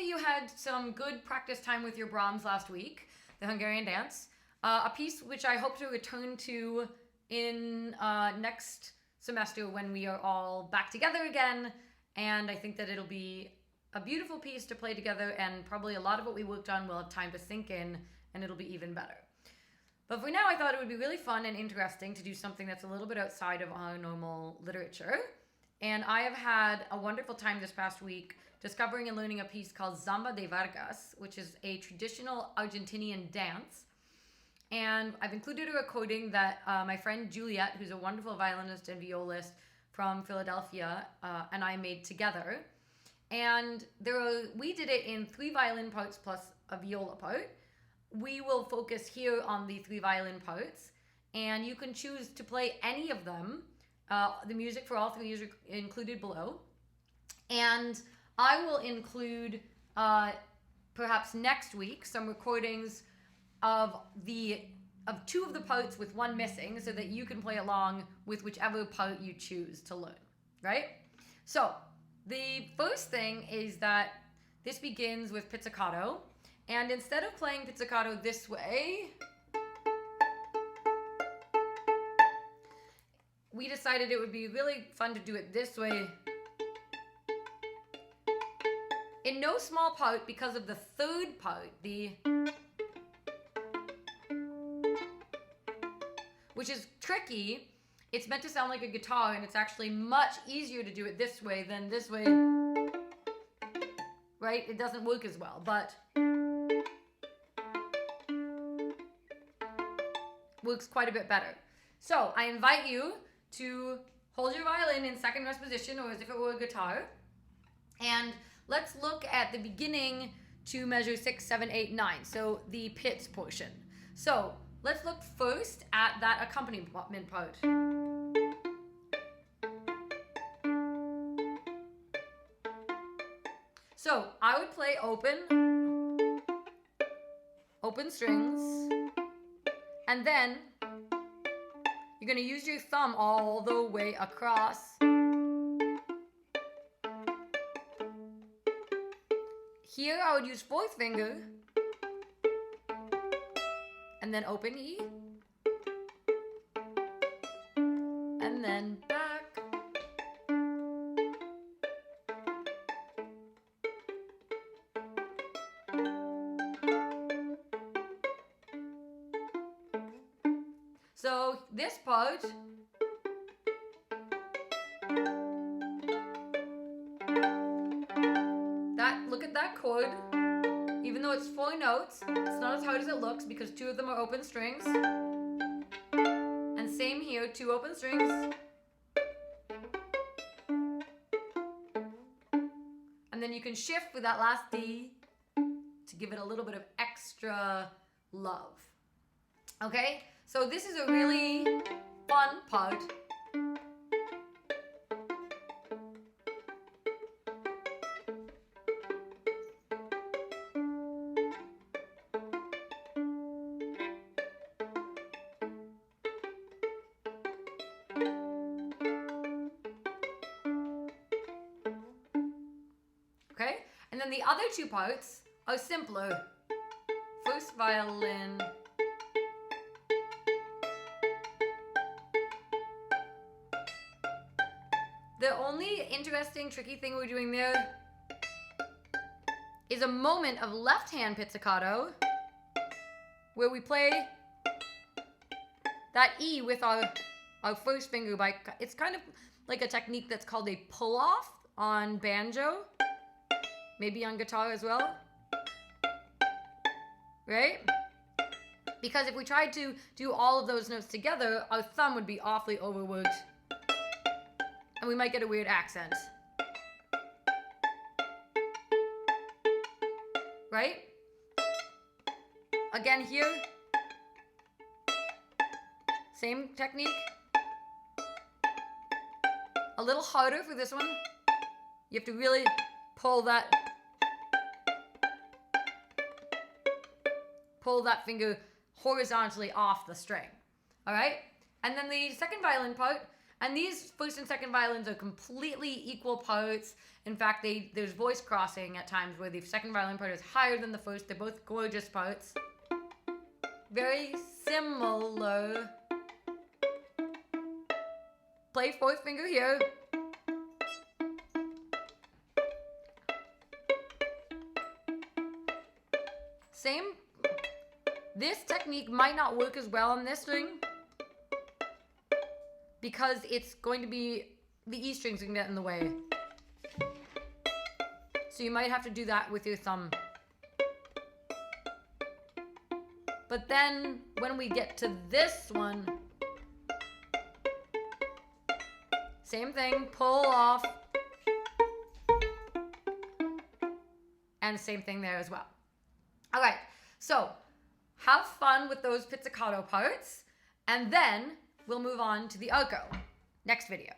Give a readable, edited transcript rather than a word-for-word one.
hopefully you had some good practice time with your Brahms last week, the Hungarian dance. A piece which I hope to return to in next semester when we are all back together again. And I think that it'll be a beautiful piece to play together, and probably a lot of what we worked on will have time to sink in, and it'll be even better. But for now, I thought it would be really fun and interesting to do something that's a little bit outside of our normal literature. And I have had a wonderful time this past week discovering and learning a piece called Zamba de Vargas, which is a traditional Argentinian dance. And I've included a recording that my friend Juliet, who's a wonderful violinist and violist from Philadelphia, and I made together. And we did it in 3 violin parts plus a viola part. We will focus here on the 3 violin parts, and you can choose to play any of them. The music for all 3 is included below. And I will include, perhaps next week, some recordings of 2 of the parts with 1 missing, so that you can play along with whichever part you choose to learn, right? So the first thing is that this begins with Pizzicato, and instead of playing Pizzicato this way, we decided it would be really fun to do it this way, in no small part because of the 3rd part, which is tricky. It's meant to sound like a guitar, and it's actually much easier to do it this way than this way, right? It doesn't work as well, but works quite a bit better. So I invite you to hold your violin in second rest position, or as if it were a guitar, and let's look at the beginning to measure 6, 7, 8, 9, so the Pizz portion. So let's look first at that accompaniment part. So I would play open strings, and then you're going to use your thumb all the way across. Here I would use 4th finger, and then open E, and then back. So this part, look at that chord. Even though it's 4 notes, it's not as hard as it looks because 2 of them are open strings. And same here, 2 open strings. And then you can shift with that last D to give it a little bit of extra love. Okay? So this is a really fun part. Okay? And then the other 2 parts are simpler. First violin. The only interesting, tricky thing we're doing there is a moment of left hand pizzicato where we play that E with our first finger it's kind of like a technique that's called a pull-off on banjo, maybe on guitar as well, right? Because if we tried to do all of those notes together, our thumb would be awfully overworked, and we might get a weird accent. Right? Again here, same technique. A little harder for this one. You have to really pull that finger horizontally off the string. All right? And then the second violin part, And these first and second violins are completely equal parts. In fact, there's voice crossing at times where the second violin part is higher than the first. They're both gorgeous parts. Very similar. Play fourth finger here. Same. This technique might not work as well on this string because it's going to be, the E strings can get in the way. So you might have to do that with your thumb. But then when we get to this one, same thing, pull off. And same thing there as well. All right, so have fun with those pizzicato parts, and then we'll move on to the arco next video.